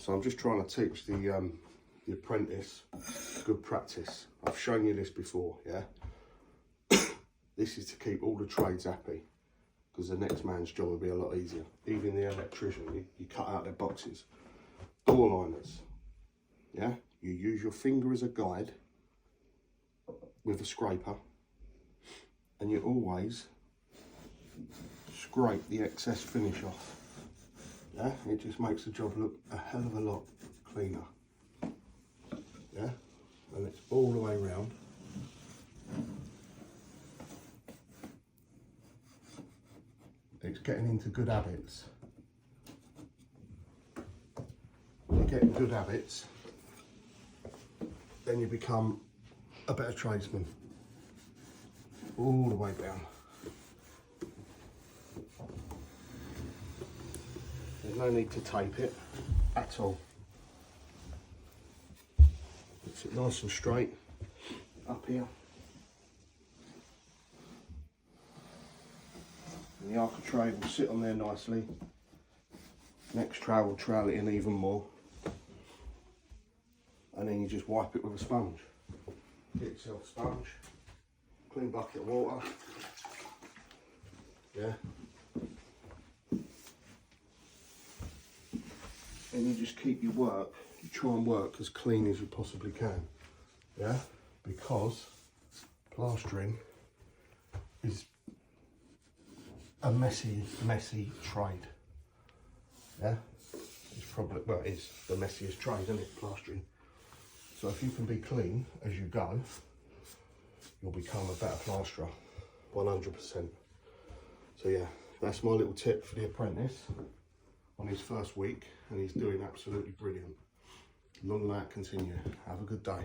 So I'm just trying to teach the apprentice good practice. I've shown you this before, yeah? This is to keep all the trades happy, because the next man's job will be a lot easier. Even the electrician, you cut out their boxes. Door liners, yeah? You use your finger as a guide with a scraper, and you always scrape the excess finish off. Yeah, it just makes the job look a hell of a lot cleaner. Yeah, and it's all the way around. It's getting into good habits. When you get in good habits, then you become a better tradesman. All the way down. There's no need to tape it at all. It's it nice and straight up here. And the architrave will sit on there nicely. Next tray will trail it in even more. And then you just wipe it with a sponge. Get yourself a sponge, clean bucket of water. Yeah. And you just keep your work, you try and work as clean as you possibly can. Yeah? Because plastering is a messy trade. Yeah? It's probably, well, it is the messiest trade, isn't it, plastering? So if you can be clean as you go, you'll become a better plasterer, 100%. So yeah, that's my little tip for the apprentice on his first week, and he's doing absolutely brilliant. Long may that continue. Have a good day.